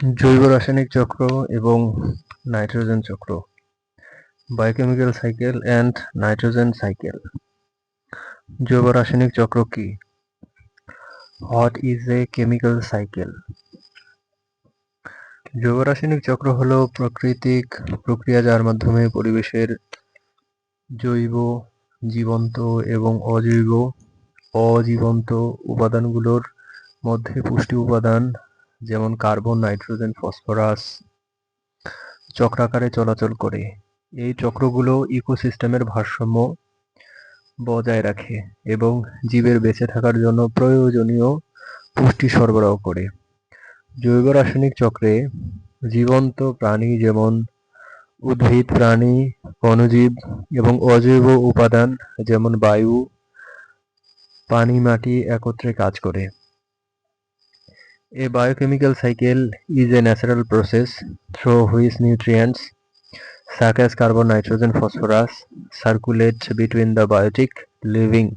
জৈব রাসায়নিক চক্র এবং নাইট্রোজেন চক্র, biochemical cycle and nitrogen cycle. জৈব রাসায়নিক চক্র কি? What is a chemical cycle? জৈব রাসায়নিক চক্র হলো প্রাকৃতিক প্রক্রিয়া যার মাধ্যমে পরিবেশের জৈব, জীবন্ত এবং অজীবন্ত উপাদানগুলোর মধ্যে পুষ্টি উপাদান যেমন কার্বন, নাইট্রোজেন, ফসফরাস চক্রাকারে চলাচল করে। এই চক্রগুলো ইকোসিস্টেমের ভারসাম্য বজায় রাখে এবং জীবের বেঁচে থাকার জন্য প্রয়োজনীয় পুষ্টি সরবরাহ করে। জৈব রাসায়নিক চক্রে জীবন্ত প্রাণী যেমন উদ্ভিদ, প্রাণী, অণুজীব এবং অজৈব উপাদান যেমন বায়ু, পানি, মাটি একত্রে কাজ করে। A biochemical cycle is a natural process through which nutrients such as carbon, nitrogen, phosphorus circulate between the biotic, living,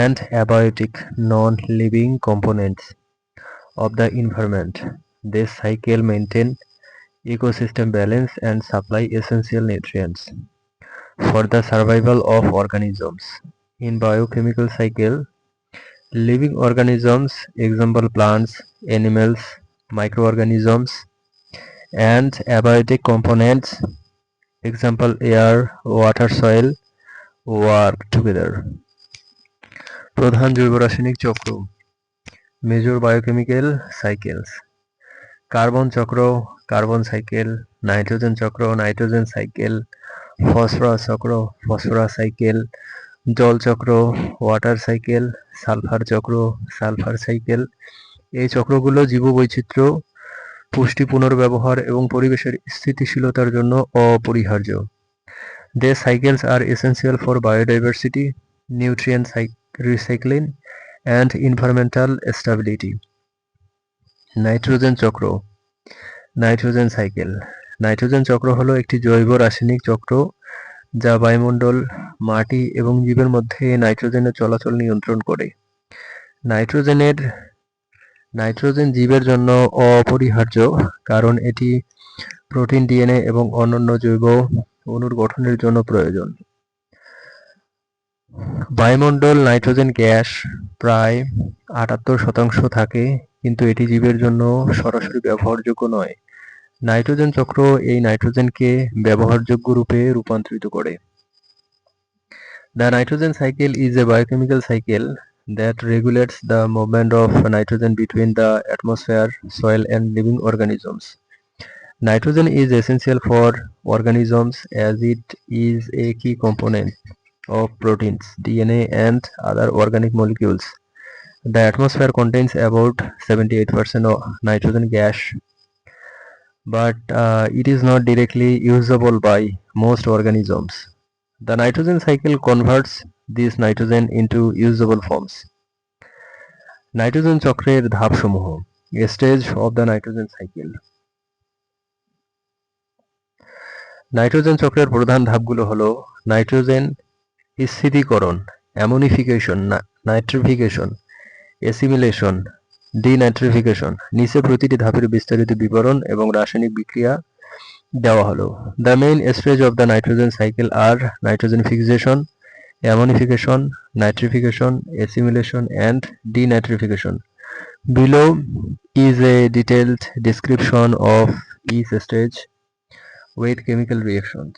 and abiotic, non-living components of the environment. This cycle maintains ecosystem balance and supply essential nutrients for the survival of organisms. In biochemical cycle, living organisms, example plants, animals, microorganisms, and abiotic components, example air, water, soil, work together. প্রধান জৈব রাসায়নিক চক্র, major biochemical cycles, carbon চক্র, carbon cycle, nitrogen চক্র, nitrogen cycle, phosphorus চক্র, phosphorus cycle, জল চক্র, water cycle, sulphur চক্র, সালফার সাইকেল। এই চক্রগুলো জীববৈচিত্র্য, পুষ্টি পুনর্ব্যবহার এবং পরিবেশের স্থিতিশীলতার জন্য অপরিহার্য। These cycles are essential for biodiversity, nutrient recycling, and environmental stability. Nitrogen চক্র, নাইট্রোজেন সাইকেল। নাইট্রোজেন চক্র হলো একটি জৈব রাসায়নিক চক্র যা বায়ুমণ্ডল, মাটি এবং জীবের মধ্যে নাইট্রোজেনের চলাচল নিয়ন্ত্রণ করে। নাইট্রোজেন জীবের জন্য অপরিহার্য কারণ এটি প্রোটিন, ডিএনএ এবং অন্যান্য জৈব অণুর গঠনের জন্য প্রয়োজন। বায়ুমণ্ডল নাইট্রোজেন গ্যাস প্রায় ৭৮% থাকে, কিন্তু এটি জীবের জন্য সরাসরি ব্যবহারযোগ্য নয়। নাইট্রোজেন চক্র এই নাইট্রোজেনকে ব্যবহারযোগ্য রূপে রূপান্তরিত করে। The nitrogen cycle is a biochemical cycle that regulates the movement of nitrogen between the atmosphere, soil, and living organisms. Nitrogen is essential for organisms as it is a key component of proteins, DNA, and other organic molecules. The atmosphere contains about 78% of nitrogen gas, but it is not directly usable by most organisms. The nitrogen cycle converts this nitrogen into usable forms. Nitrogen চক্রের ধাপসমূহ, stage of the nitrogen cycle. Nitrogen চক্রের প্রধান ধাপগুলো হলো nitrogen স্থিতিকরণ, ammonification, nitrification, assimilation, denitrification. নিচে প্রতিটি ধাপের বিস্তারিত বিবরণ এবং রাসায়নিক বিক্রিয়া দেওয়া হলো। The main stage of the nitrogen cycle are nitrogen fixation, ammonification, nitrification, assimilation, and denitrification. Below is a detailed description of each stage with chemical reactions.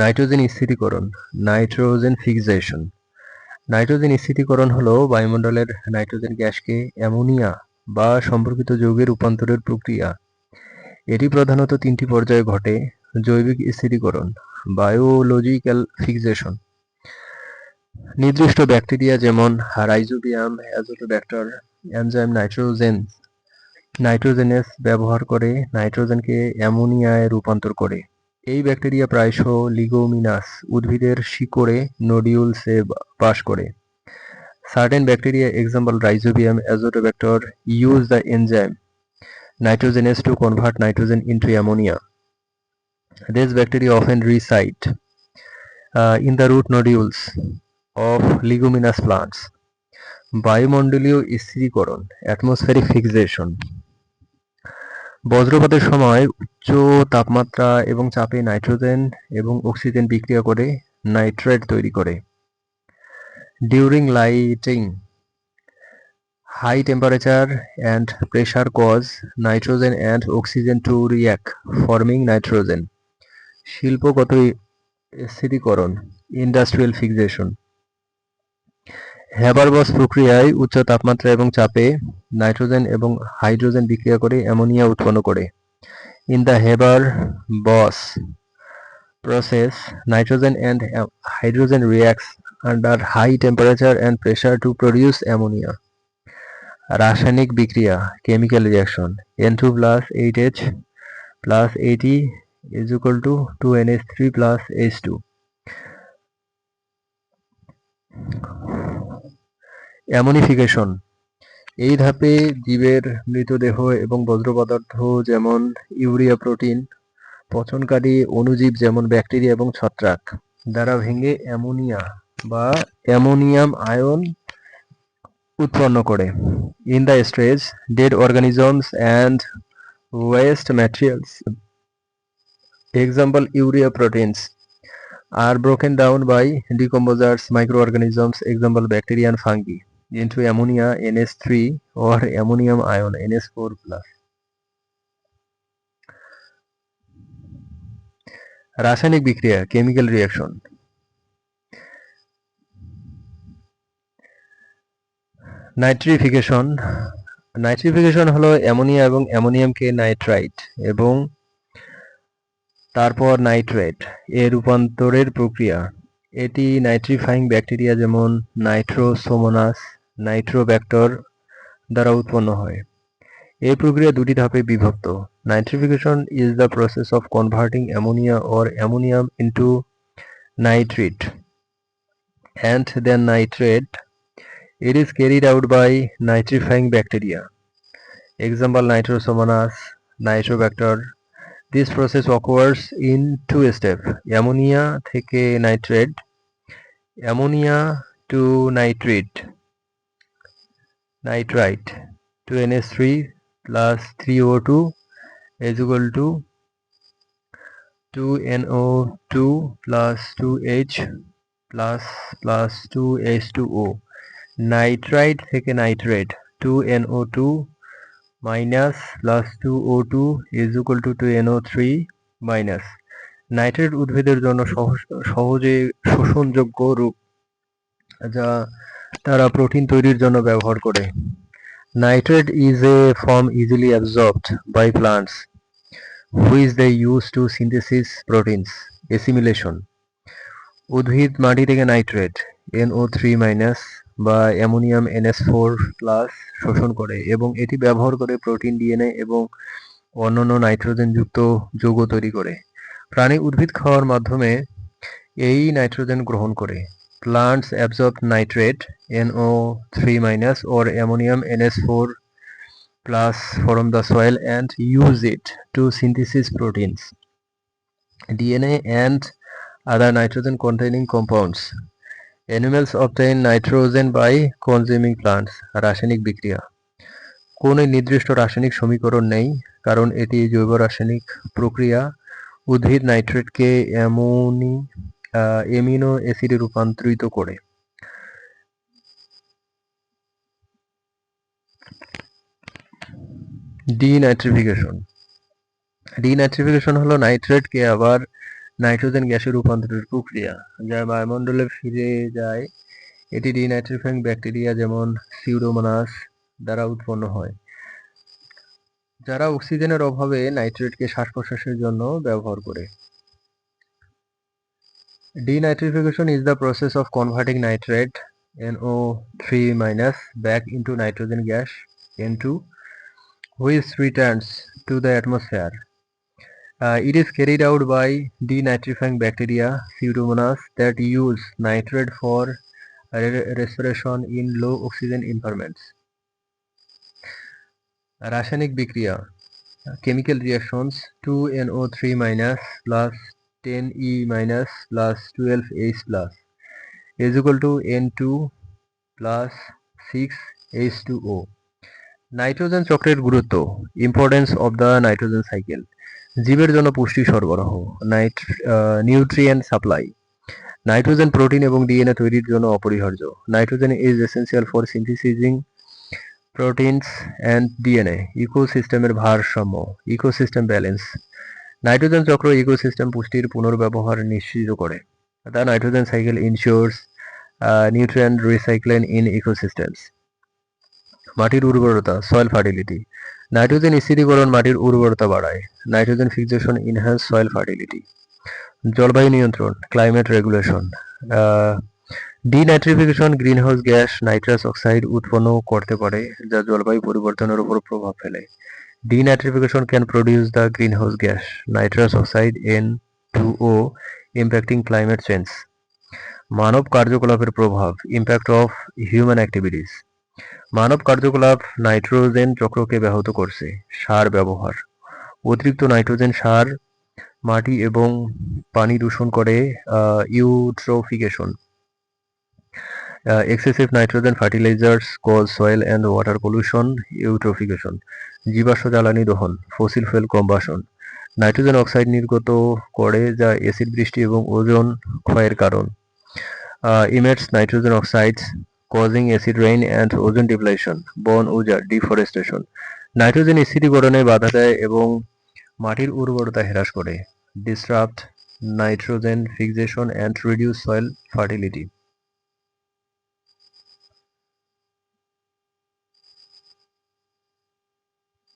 Nitrogen স্থিতিকরণ, নাইট্রোজেন ফিক্সেশন। নাইট্রোজেন স্থিতিকরণ হলো বায়ুমণ্ডলের নাইট্রোজেন গ্যাসকে অ্যামোনিয়া বা সম্পর্কিত যৌগে রূপান্তরের প্রক্রিয়া। এটি প্রধানত তিনটি পর্যায়ে ঘটে: জৈবিক স্থিতিকরণ, বায়োলজিক্যাল ফিক্সেশন, নির্দিষ্ট ব্যাকটেরিয়া যেমন রাইজোবিয়াম, অ্যাজোটোব্যাক্টর এনজাইম নাইট্রোজেনেস ব্যবহার করে নাইট্রোজেনকে অ্যামোনিয়ায় রূপান্তর করে। এই ব্যাকটেরিয়া প্রায়শ লিগোমিনাস উদ্ভিদের শিকড়ে নোডিউলসে বাস করে। Certain bacteria, example Rhizobium, Azotobacter, use the enzyme nitrogenase to convert nitrogen into ammonia. These bacteria often reside in the root nodules of leguminous plants. বায়ুমণ্ডলীয় স্থিরীকরণ, atmospheric fixation. বজ্রপাতের সময় উচ্চ তাপমাত্রা এবং চাপে নাইট্রোজেন এবং অক্সিজেন বিক্রিয়া করে নাইট্রেট তৈরি করে। During lighting, high temperature and pressure cause nitrogen and oxygen to react, forming nitrogen. শিল্পগত স্থিতিকরণ, ইন্ডাস্ট্রিয়াল ফিক্সেশন। হ্যাবার-বস প্রক্রিয়ায় উচ্চ তাপমাত্রা এবং চাপে নাইট্রোজেন এবং হাইড্রোজেন বিক্রিয়া করে অ্যামোনিয়া উৎপন্ন করে। In the Haber Bosch process, nitrogen and hydrogen reacts under high temperature and pressure to produce ammonia. রাসায়নিক বিক্রিয়া, chemical reaction, N2 plus 8H plus 80 is equal to 2NH3 plus H2. Ammonification, এই ধাপে জীবের মৃতদেহ এবং বজ্র পদার্থ যেমন ইউরিয়া প্রোটিন, পচনকারী অণুজীব যেমন ব্যাকটেরিয়া এবং ছত্রাক দ্বারা ভেঙে অ্যামোনিয়া বা অ্যামোনিয়াম আয়ন উৎপন্ন করে। In the stage, dead organisms and West materials, example urea proteins, are broken down by decomposers, microorganisms, example bacteria and fungi, into ammonia NH3 or ammonium ion NH4 plus. রাসায়নিক বিক্রিয়া, chemical reaction. Nitrification, nitrification হলো ammonia এবং অ্যামোনিয়ামকে nitrite এবং তারপর nitrate এর রূপান্তরের প্রক্রিয়া। এটি নাইট্রিফাইং ব্যাকটেরিয়া যেমন নাইট্রোসোমোনাস, নাইট্রোব্যাক্টর দ্বারা উৎপন্ন হয়। এই প্রক্রিয়া দুটি ধাপে বিভক্ত। Nitrification is the process of converting ammonia or ammonium into nitrate and then nitrate. It is carried out by nitrifying bacteria. Example Nitrosomonas, Nitrobacter. This process occurs in two steps. Ammonia থেকে nitrate, ammonia to nitrate, nitrite, 2NH3 plus 3O2 is equal to 2NO2 plus 2H plus 2H2O. Nitrite থেকে nitrate, 2NO2 minus plus 2O2 is equal to 2NO3 minus. Nitrate উদ্ভিদের জন্য সহজে শোষণযোগ্য রূপ যা তারা protein তৈরির জন্য ব্যবহার করে। Nitrate is a form easily absorbed by plants which they use to synthesis proteins. Assimilation, উদ্ভিদ মাটি থেকে নাইট্রেট NO3 মাইনাস বা অ্যামোনিয়াম NH4 প্লাস শোষণ করে এবং এটি ব্যবহার করে প্রোটিন, ডিএনএ এবং অন্যান্য নাইট্রোজেন যুক্ত যৌগ তৈরি করে। প্রাণী উদ্ভিদ খাওয়ার মাধ্যমে এই নাইট্রোজেন গ্রহণ করে। Plants absorb nitrate NO3 minus or ammonium NH4 plus from the soil and use it to synthesis proteins, DNA and other nitrogen containing compounds. Animals obtain nitrogen by consuming plants. রাসায়নিক বিক্রিয়া, কোনো নির্দিষ্ট রাসায়নিক সমীকরণ নেই কারণ এটি জৈব রাসায়নিক প্রক্রিয়া। উদ্ভিদ নাইট্রেটকে অ্যামিনো অ্যাসিডে রূপান্তরিত করে। ডিনাইট্রিফিকেশন, ডিনাইট্রিফিকেশন হলো নাইট্রেটকে আবার নাইট্রোজেন গ্যাসে রূপান্তরের প্রক্রিয়া যা বায়ুমণ্ডলে ফিরে যায়। এটি ডিনাইট্রিফাইং ব্যাকটেরিয়া যেমন সিউডোমোনাস দ্বারা উৎপন্ন হয়, যারা অক্সিজেনের অভাবে নাইট্রেটকে শ্বাস-প্রশ্বাসের জন্য ব্যবহার করে। Denitrification is the process of converting nitrate NO3 minus back into nitrogen gas N2, which returns to the atmosphere. It is carried out by denitrifying bacteria Pseudomonas that use nitrate for respiration in low oxygen environments. রাসায়নিক বিক্রিয়া, chemical reactions, 2NO3 minus plus 10E minus plus 12H plus is equal to N2 plus 6H2O. Nitrogen চক্রের গুরুত্ব, importance of the nitrogen cycle. জীবের জন্য পুষ্টি সরবরাহ, nutrient supply. Nitrogen protein এবং DNA তৈরির জন্য অপরিহার্য। Nitrogen is essential for synthesising proteins and DNA. ইকোসিস্টেমের ভারসাম্য, ইকোসিস্টেম ব্যালেন্স। নাইট্রোজেন চক্র ইকোসিস্টেম পুষ্টির পুনর্ব্যবহার নিশ্চিত করে। The nitrogen cycle ensures nutrient recycling in ecosystems. মাটির উর্বরতা, সয়েল ফার্টিলিটি। নাইট্রোজেন স্থিতিকরণ মাটির উর্বরতা বাড়ায়। Nitrogen fixation enhance soil fertility. জলবায়ু নিয়ন্ত্রণ, climate regulation. Denitrification greenhouse gas nitrous oxide উৎপন্ন করতে পারে, যা জলবায়ু পরিবর্তনের উপর প্রভাব ফেলে। Denitrification can produce the greenhouse gas nitrous oxide N2O, impacting climate change. মানব কার্যকলাপের প্রভাব, ইম্প্যাক্ট অফ হিউম্যান অ্যাক্টিভিটিস। মানব কার্যকলাপ নাইট্রোজেন চক্রকে ব্যাহত করছে। সার ব্যবহার, অতিরিক্ত নাইট্রোজেন সার মাটি এবং পানি দূষণ করে। Eutrophication, excessive nitrogen fertilizers cause soil and water pollution. Eutrophication, জীবাশ্ম জ্বালানি দহন, fossil fuel combustion. Nitrogen oxide নির্গত করে যা অ্যাসিড বৃষ্টি এবং ওজোন ক্ষয়ের কারণ। Emits nitrogen oxides causing acid rain and ozone depletion. বন উজাড়, ডিফরেস্টেশন। নাইট্রোজেন স্থিতিকরণে বাধা দেয় এবং মাটির উর্বরতা হ্রাস করে। Disrupt nitrogen fixation and reduce soil fertility.